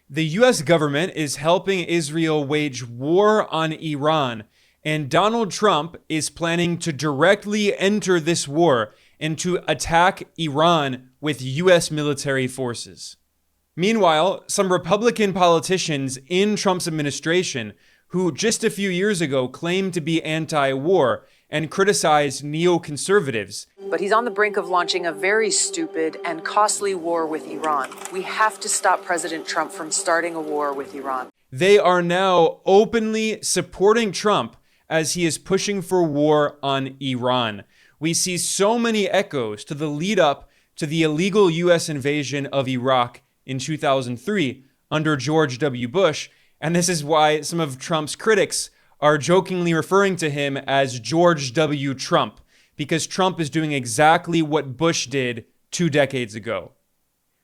The US government is helping Israel wage war on Iran, and Donald Trump is planning to directly enter this war and to attack Iran with US military forces. Meanwhile, some Republican politicians in Trump's administration, who just a few years ago claimed to be anti-war and criticized neoconservatives. But he's on the brink of launching a very stupid and costly war with Iran. We have to stop President Trump from starting a war with Iran. They are now openly supporting Trump as he is pushing for war on Iran. We see so many echoes to the lead up to the illegal US invasion of Iraq in 2003 under George W. Bush, and this is why some of Trump's critics are jokingly referring to him as George W. Trump, because Trump is doing exactly what Bush did 2 decades ago.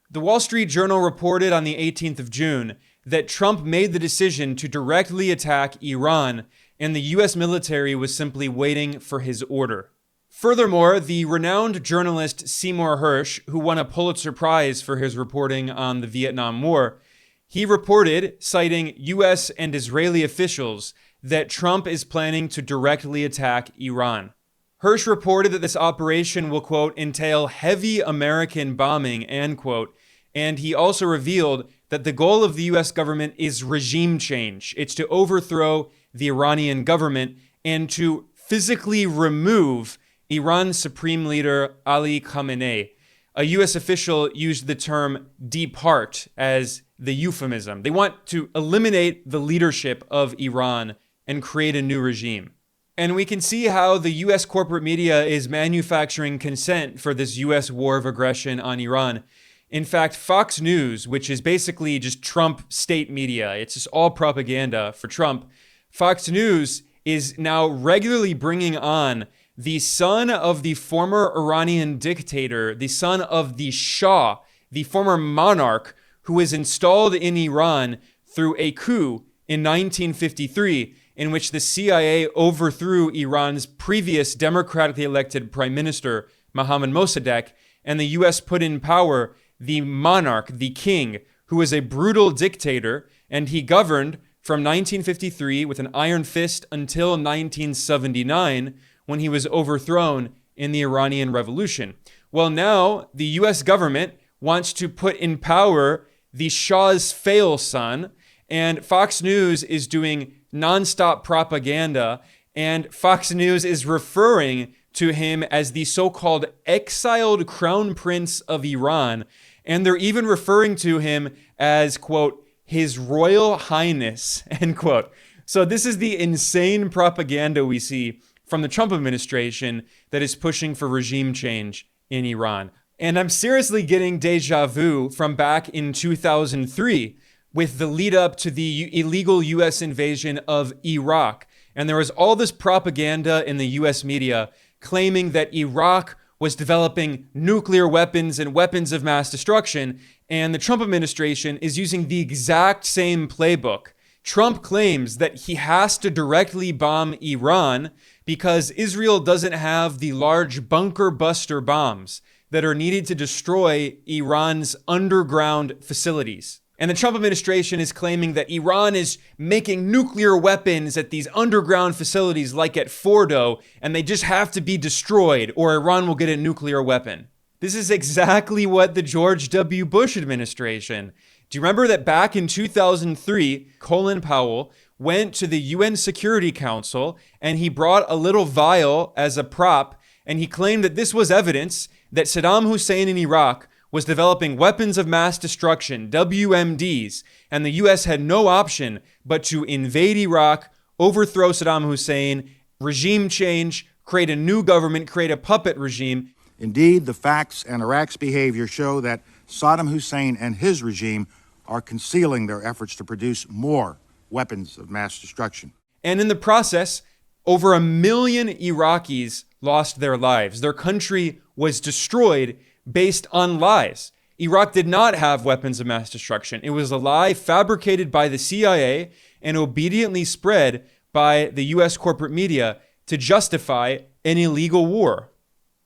The Wall Street Journal reported on the 18th of June that Trump made the decision to directly attack Iran, and the US military was simply waiting for his order. Furthermore, the renowned journalist Seymour Hersh, who won a Pulitzer Prize for his reporting on the Vietnam War, he reported, citing US and Israeli officials, that Trump is planning to directly attack Iran. Hersh reported that this operation will, quote, entail heavy American bombing, end quote, and he also revealed that the goal of the US government is regime change. It's to overthrow the Iranian government and to physically remove Iran's supreme leader, Ali Khamenei. A US official used the term depart as the euphemism. They want to eliminate the leadership of Iran and create a new regime. And we can see how the US corporate media is manufacturing consent for this US war of aggression on Iran. In fact, Fox News, which is basically just Trump state media, it's just all propaganda for Trump, Fox News is now regularly bringing on the son of the former Iranian dictator, the son of the Shah, the former monarch who was installed in Iran through a coup in 1953, in which the CIA overthrew Iran's previous democratically elected prime minister, Mohammad Mossadegh, and the US put in power the monarch, the king, who was a brutal dictator, and he governed from 1953 with an iron fist until 1979, when he was overthrown in the Iranian Revolution. Well, now the US government wants to put in power the Shah's fail son, and Fox News is doing nonstop propaganda, and Fox News is referring to him as the so-called exiled crown prince of Iran, and they're even referring to him as, quote, His Royal Highness, end quote. So this is the insane propaganda we see from the Trump administration that is pushing for regime change in Iran. And I'm seriously getting déjà vu from back in 2003 with the lead up to the illegal US invasion of Iraq. And there was all this propaganda in the US media claiming that Iraq was developing nuclear weapons and weapons of mass destruction. And the Trump administration is using the exact same playbook. Trump claims that he has to directly bomb Iran because Israel doesn't have the large bunker buster bombs that are needed to destroy Iran's underground facilities. And the Trump administration is claiming that Iran is making nuclear weapons at these underground facilities like at Fordo, and they just have to be destroyed or Iran will get a nuclear weapon. This is exactly what the George W. Bush administration. Do you remember that back in 2003, Colin Powell went to the UN Security Council and he brought a little vial as a prop, and he claimed that this was evidence that Saddam Hussein in Iraq was developing weapons of mass destruction, WMDs, and the US had no option but to invade Iraq, overthrow Saddam Hussein, regime change, create a new government, create a puppet regime. Indeed, the facts and Iraq's behavior show that Saddam Hussein and his regime are concealing their efforts to produce more weapons of mass destruction. And in the process, over 1 million Iraqis lost their lives. Their country was destroyed based on lies. Iraq did not have weapons of mass destruction. It was a lie fabricated by the CIA and obediently spread by the US corporate media to justify an illegal war.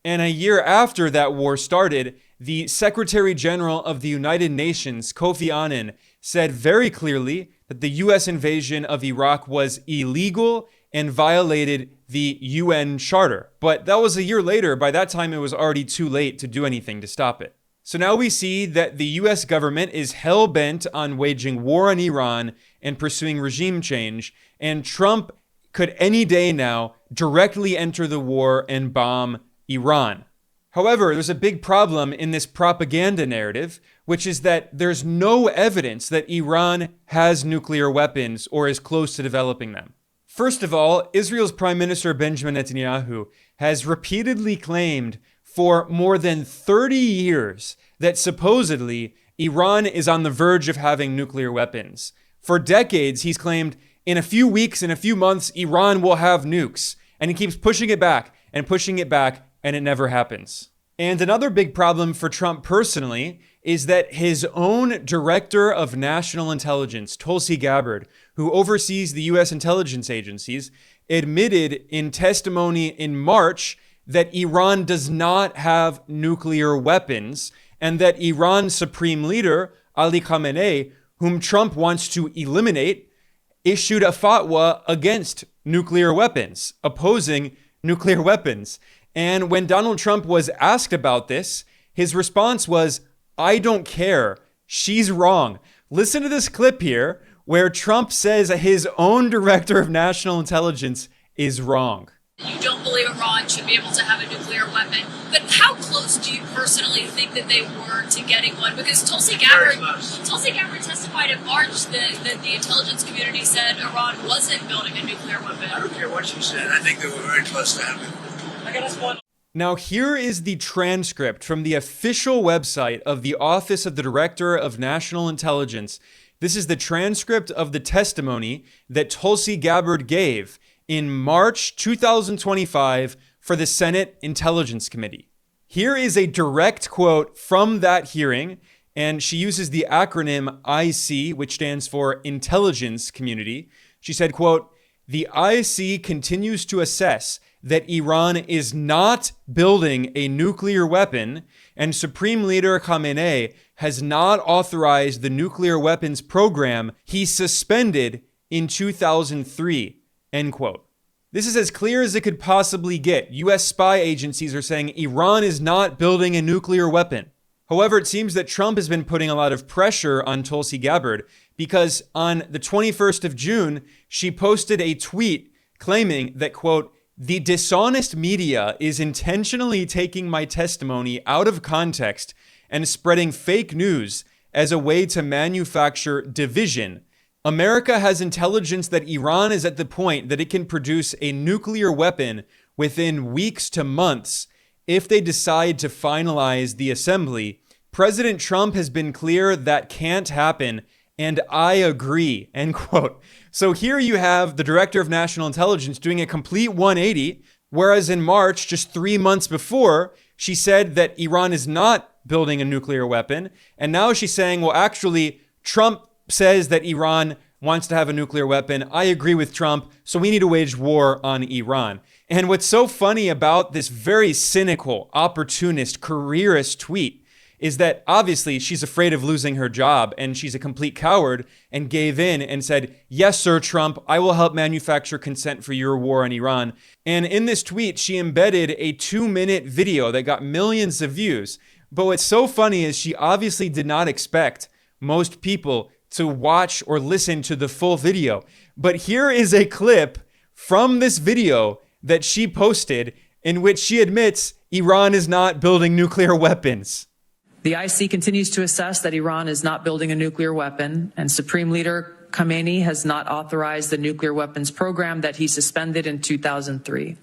And a year after that war started, the Secretary General of the United Nations, Kofi Annan, said very clearly that the U.S. invasion of Iraq was illegal and violated the UN Charter. But that was a year later. By that time, it was already too late to do anything to stop it. So now we see that the US government is hell-bent on waging war on Iran and pursuing regime change, and Trump could any day now directly enter the war and bomb Iran. However, there's a big problem in this propaganda narrative, which is that there's no evidence that Iran has nuclear weapons or is close to developing them. First of all, Israel's Prime Minister Benjamin Netanyahu has repeatedly claimed for more than 30 years that supposedly Iran is on the verge of having nuclear weapons. For decades, he's claimed in a few weeks, in a few months, Iran will have nukes. And he keeps pushing it back, and it never happens. And another big problem for Trump personally is that his own director of national intelligence, Tulsi Gabbard, who oversees the U.S. intelligence agencies, admitted in testimony in March that Iran does not have nuclear weapons, and that Iran's supreme leader, Ali Khamenei, whom Trump wants to eliminate, issued a fatwa against nuclear weapons, opposing nuclear weapons. And when Donald Trump was asked about this, his response was, "I don't care. She's wrong." Listen to this clip here where Trump says his own director of national intelligence is wrong. You don't believe Iran should be able to have a nuclear weapon, but how close do you personally think that they were to getting one? Because Tulsi Gabbard testified in March that the intelligence community said Iran wasn't building a nuclear weapon. I don't care what she said. I think they were very close to having it. I got us one. Now, here is the transcript from the official website of the Office of the Director of National Intelligence. This is the transcript of the testimony that Tulsi Gabbard gave in March 2025 for the Senate Intelligence Committee. Here is a direct quote from that hearing, and she uses the acronym IC, which stands for Intelligence Community. She said, quote, "The IC continues to assess that Iran is not building a nuclear weapon, and Supreme Leader Khamenei has not authorized the nuclear weapons program he suspended in 2003, end quote. This is as clear as it could possibly get. US spy agencies are saying Iran is not building a nuclear weapon. However, it seems that Trump has been putting a lot of pressure on Tulsi Gabbard because on the 21st of June, she posted a tweet claiming that, quote, "The dishonest media is intentionally taking my testimony out of context and spreading fake news as a way to manufacture division. America has intelligence that Iran is at the point that it can produce a nuclear weapon within weeks to months if they decide to finalize the assembly. President Trump has been clear that can't happen, and I agree," end quote. So here you have the Director of National Intelligence doing a complete 180, whereas in March, just 3 months before, she said that Iran is not building a nuclear weapon. And now she's saying, well, actually, Trump says that Iran wants to have a nuclear weapon. I agree with Trump, so we need to wage war on Iran. And what's so funny about this very cynical, opportunist, careerist tweet is that obviously she's afraid of losing her job and she's a complete coward and gave in and said, "Yes, sir, Trump, I will help manufacture consent for your war on Iran." And in this tweet, she embedded a 2-minute video that got millions of views. But what's so funny is she obviously did not expect most people to watch or listen to the full video. But here is a clip from this video that she posted in which she admits Iran is not building nuclear weapons. The IC continues to assess that Iran is not building a nuclear weapon, and Supreme Leader Khamenei has not authorized the nuclear weapons program that he suspended in 2003.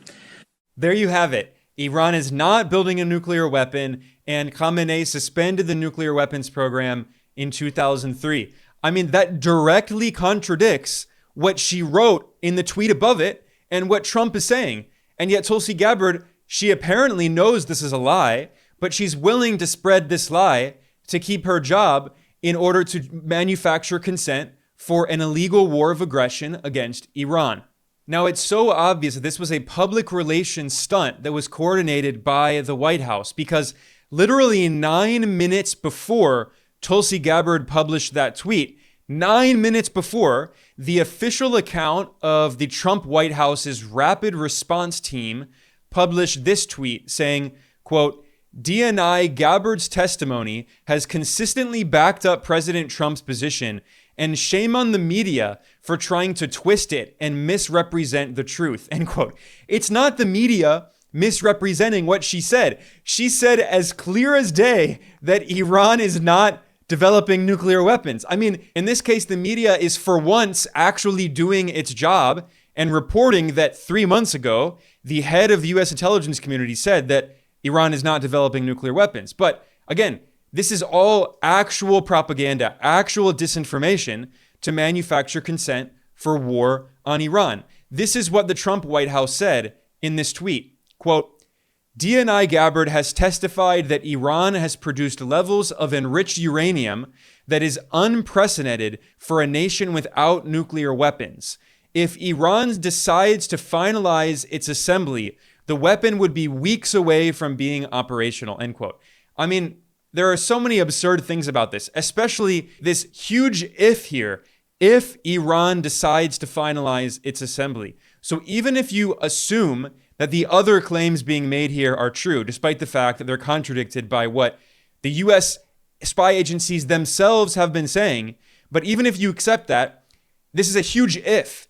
There you have it. Iran is not building a nuclear weapon, and Khamenei suspended the nuclear weapons program in 2003. I mean, that directly contradicts what she wrote in the tweet above it and what Trump is saying. And yet Tulsi Gabbard, she apparently knows this is a lie, but she's willing to spread this lie to keep her job in order to manufacture consent for an illegal war of aggression against Iran. Now, it's so obvious that this was a public relations stunt that was coordinated by the White House because literally 9 minutes before Tulsi Gabbard published that tweet, 9 minutes before, the official account of the Trump White House's rapid response team published this tweet saying, quote, DNI Gabbard's testimony has consistently backed up President Trump's position, and shame on the media for trying to twist it and misrepresent the truth, end quote. It's not the media misrepresenting what she said. She said as clear as day that Iran is not developing nuclear weapons. I mean, in this case, the media is for once actually doing its job and reporting that 3 months ago, the head of the US intelligence community said that Iran is not developing nuclear weapons. But again, this is all actual propaganda, actual disinformation to manufacture consent for war on Iran. This is what the Trump White House said in this tweet. Quote, DNI Gabbard has testified that Iran has produced levels of enriched uranium that is unprecedented for a nation without nuclear weapons. If Iran decides to finalize its assembly, the weapon would be weeks away from being operational, end quote. I mean, there are so many absurd things about this, especially this huge if here, if Iran decides to finalize its assembly. So even if you assume that the other claims being made here are true, despite the fact that they're contradicted by what the US spy agencies themselves have been saying, but even if you accept that, this is a huge if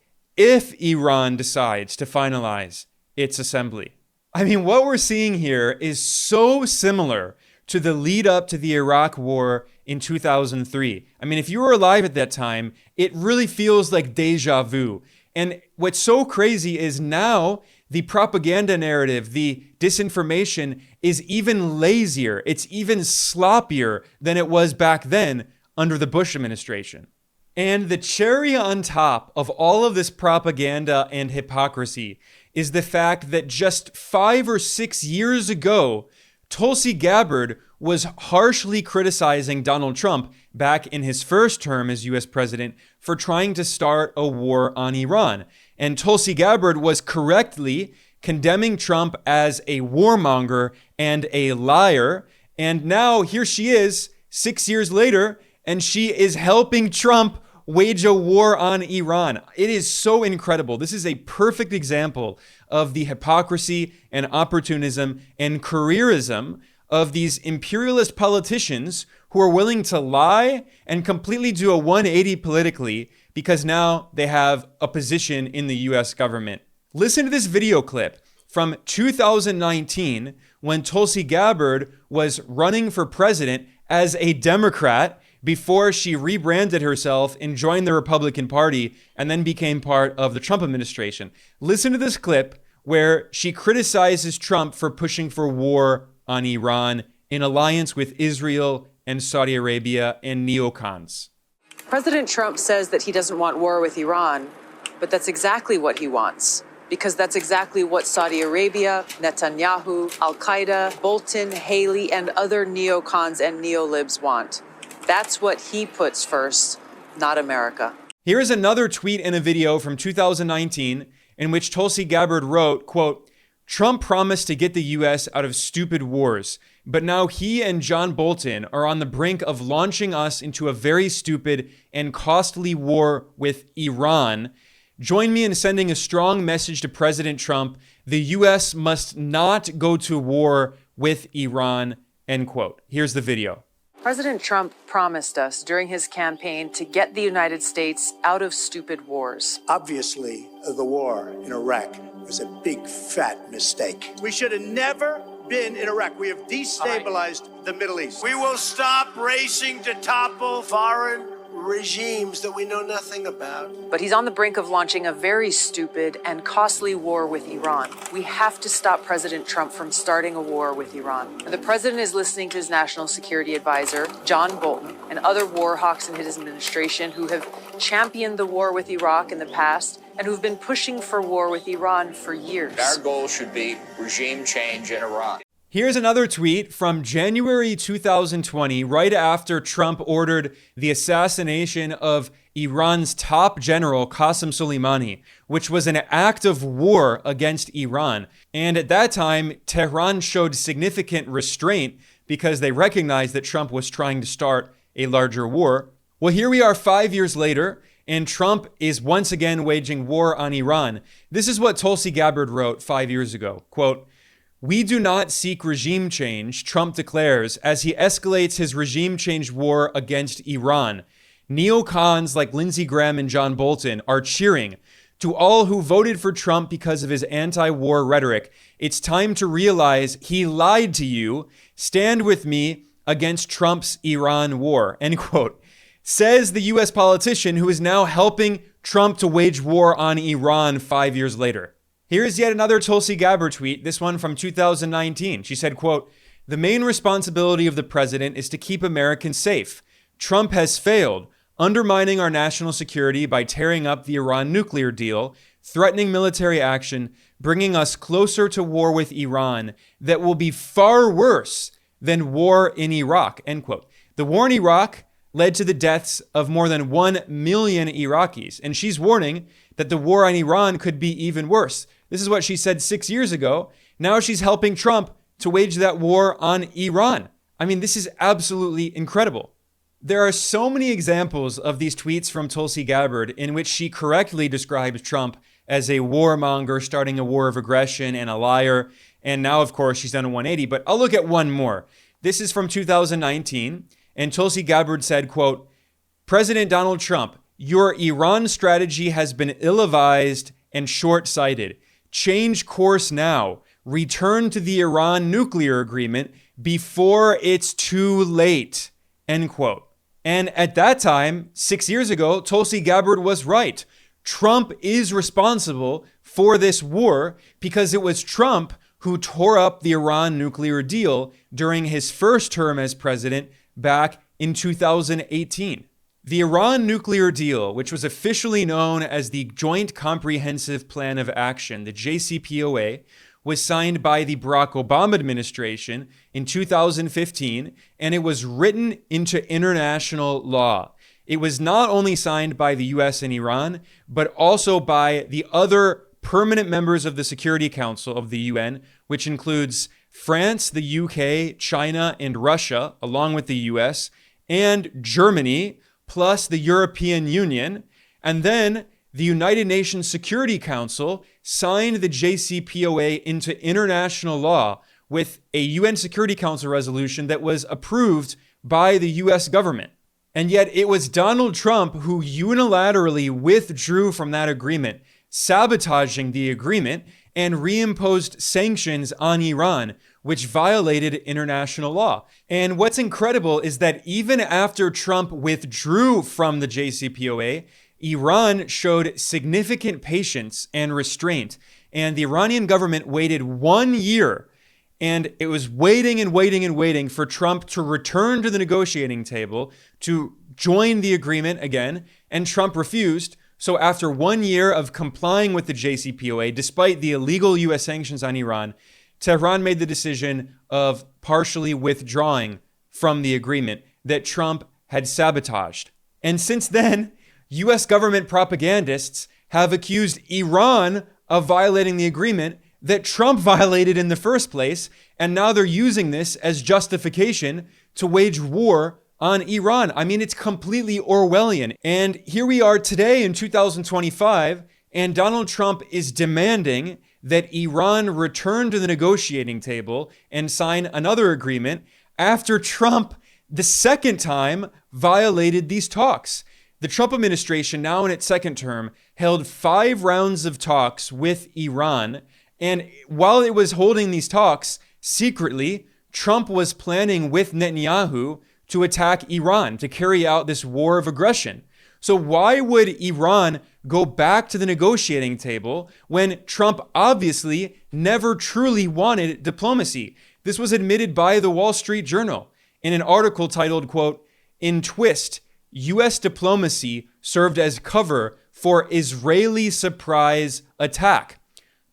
Iran decides to finalize its assembly. I mean, what we're seeing here is so similar to the lead up to the Iraq War in 2003. I mean, if you were alive at that time, it really feels like déjà vu. And what's so crazy is now the propaganda narrative, the disinformation is even lazier. It's even sloppier than it was back then under the Bush administration. And the cherry on top of all of this propaganda and hypocrisy is the fact that just 5 or 6 years ago, Tulsi Gabbard was harshly criticizing Donald Trump back in his first term as US president for trying to start a war on Iran. And Tulsi Gabbard was correctly condemning Trump as a warmonger and a liar. And now here she is 6 years later, and she is helping Trump wage a war on Iran. It is so incredible. This is a perfect example of the hypocrisy and opportunism and careerism of these imperialist politicians who are willing to lie and completely do a 180 politically because now they have a position in the US government. Listen to this video clip from 2019 when Tulsi Gabbard was running for president as a Democrat before she rebranded herself and joined the Republican Party and then became part of the Trump administration. Listen to this clip where she criticizes Trump for pushing for war on Iran in alliance with Israel and Saudi Arabia and neocons. President Trump says that he doesn't want war with Iran, but that's exactly what he wants. Because that's exactly what Saudi Arabia, Netanyahu, Al-Qaeda, Bolton, Haley, and other neocons and neolibs want. That's what he puts first, not America. Here is another tweet and a video from 2019 in which Tulsi Gabbard wrote, quote, Trump promised to get the US out of stupid wars, but now he and John Bolton are on the brink of launching us into a very stupid and costly war with Iran. Join me in sending a strong message to President Trump. The US must not go to war with Iran, end quote. Here's the video. President Trump promised us during his campaign to get the United States out of stupid wars. Obviously, the war in Iraq was a big, fat mistake. We should have never been in Iraq. We have destabilized the Middle East. We will stop racing to topple foreign regimes that we know nothing about. But he's on the brink of launching a very stupid and costly war with Iran. We have to stop President Trump from starting a war with Iran. The president is listening to his national security advisor, John Bolton, and other war hawks in his administration who have championed the war with Iraq in the past and who've been pushing for war with Iran for years. Our goal should be regime change in Iran. Here's another tweet from January 2020, right after Trump ordered the assassination of Iran's top general, Qasem Soleimani, which was an act of war against Iran. And at that time, Tehran showed significant restraint because they recognized that Trump was trying to start a larger war. Well, here we are 5 years later, and Trump is once again waging war on Iran. This is what Tulsi Gabbard wrote 5 years ago. Quote, "We do not seek regime change," Trump declares, as he escalates his regime change war against Iran. Neocons like Lindsey Graham and John Bolton are cheering. To all who voted for Trump because of his anti-war rhetoric, it's time to realize he lied to you. Stand with me against Trump's Iran war, end quote. Says the US politician who is now helping Trump to wage war on Iran 5 years later. Here's yet another Tulsi Gabbard tweet, this one from 2019. She said, quote, "The main responsibility of the president is to keep Americans safe. Trump has failed, undermining our national security by tearing up the Iran nuclear deal, threatening military action, bringing us closer to war with Iran that will be far worse than war in Iraq," end quote. The war in Iraq led to the deaths of more than 1 million Iraqis, and she's warning that the war on Iran could be even worse. This is what she said 6 years ago. Now she's helping Trump to wage that war on Iran. I mean, this is absolutely incredible. There are so many examples of these tweets from Tulsi Gabbard in which she correctly describes Trump as a warmonger starting a war of aggression and a liar. And now, of course, she's done a 180. But I'll look at one more. This is from 2019. And Tulsi Gabbard said, quote, "President Donald Trump, your Iran strategy has been ill-advised and short-sighted. Change course now. Return to the Iran nuclear agreement before it's too late," end quote. And at that time, 6 years ago, Tulsi Gabbard was right. Trump is responsible for this war because it was Trump who tore up the Iran nuclear deal during his first term as president back in 2018. The Iran nuclear deal, which was officially known as the Joint Comprehensive Plan of Action, the JCPOA, was signed by the Barack Obama administration in 2015, and it was written into international law. It was not only signed by the US and Iran, but also by the other permanent members of the Security Council of the UN, which includes France, the UK, China, and Russia, along with the US, and Germany, plus the European Union. And then the United Nations Security Council signed the JCPOA into international law with a UN Security Council resolution that was approved by the US government. And yet it was Donald Trump who unilaterally withdrew from that agreement, sabotaging the agreement and reimposed sanctions on Iran, which violated international law. And what's incredible is that even after Trump withdrew from the JCPOA, Iran showed significant patience and restraint. And the Iranian government waited 1 year, and it was waiting and waiting and waiting for Trump to return to the negotiating table to join the agreement again, and Trump refused. So after 1 year of complying with the JCPOA, despite the illegal US sanctions on Iran, Tehran made the decision of partially withdrawing from the agreement that Trump had sabotaged. And since then, US government propagandists have accused Iran of violating the agreement that Trump violated in the first place, and now they're using this as justification to wage war on Iran. I mean, it's completely Orwellian. And here we are today in 2025, and Donald Trump is demanding that Iran return to the negotiating table and sign another agreement after Trump, the second time, violated these talks. The Trump administration, now in its second term, held 5 rounds of talks with Iran. And while it was holding these talks, secretly, Trump was planning with Netanyahu to attack Iran, to carry out this war of aggression. So why would Iran go back to the negotiating table when Trump obviously never truly wanted diplomacy? This was admitted by the Wall Street Journal in an article titled, quote, "In twist, U.S. diplomacy served as cover for Israeli surprise attack.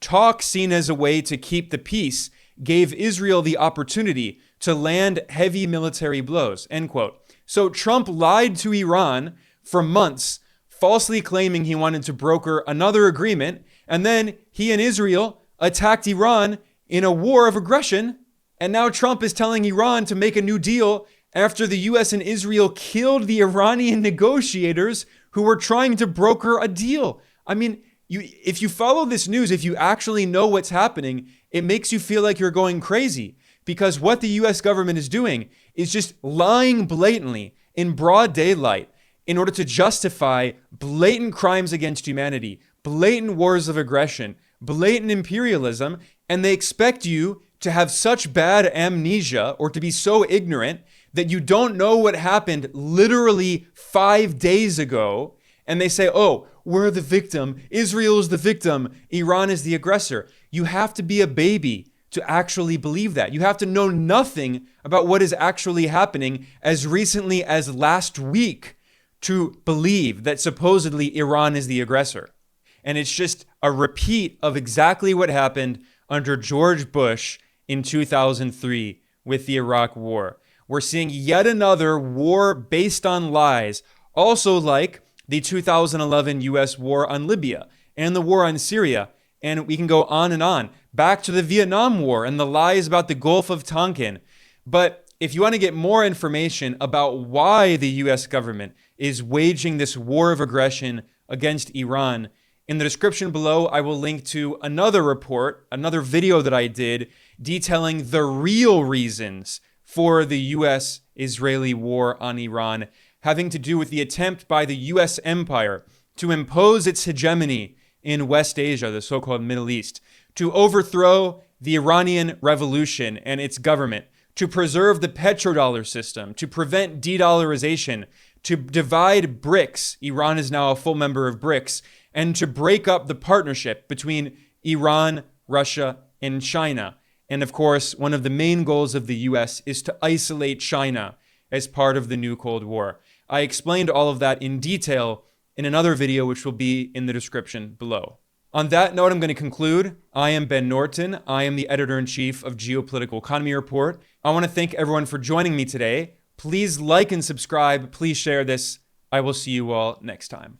Talk seen as a way to keep the peace gave Israel the opportunity to land heavy military blows," end quote. So Trump lied to Iran for months, falsely claiming he wanted to broker another agreement, and then he and Israel attacked Iran in a war of aggression, And now Trump is telling Iran to make a new deal after the US and Israel killed the Iranian negotiators who were trying to broker a deal. I mean, if you follow this news, if you actually know what's happening, it makes you feel like you're going crazy, because what the US government is doing is just lying blatantly in broad daylight in order to justify blatant crimes against humanity, blatant wars of aggression, blatant imperialism, and they expect you to have such bad amnesia or to be so ignorant that you don't know what happened literally 5 days ago. And they say, oh, we're the victim. Israel is the victim. Iran is the aggressor. You have to be a baby to actually believe that. You have to know nothing about what is actually happening as recently as last week to believe that supposedly Iran is the aggressor. And it's just a repeat of exactly what happened under George Bush in 2003 with the Iraq War. We're seeing yet another war based on lies, also like the 2011 US war on Libya and the war on Syria. And we can go on and on. Back to the Vietnam War and the lies about the Gulf of Tonkin. But if you want to get more information about why the US government is waging this war of aggression against Iran, in the description below, I will link to another report, another video that I did detailing the real reasons for the US-Israeli war on Iran, having to do with the attempt by the US empire to impose its hegemony in West Asia, the so-called Middle East, to overthrow the Iranian revolution and its government, to preserve the petrodollar system, to prevent de-dollarization, to divide BRICS. Iran is now a full member of BRICS, and to break up the partnership between Iran, Russia, and China. And of course, one of the main goals of the US is to isolate China as part of the new Cold War. I explained all of that in detail in another video, which will be in the description below. On that note, I'm going to conclude. I am Ben Norton. I am the editor-in-chief of Geopolitical Economy Report. I want to thank everyone for joining me today. Please like and subscribe. Please share this. I will see you all next time.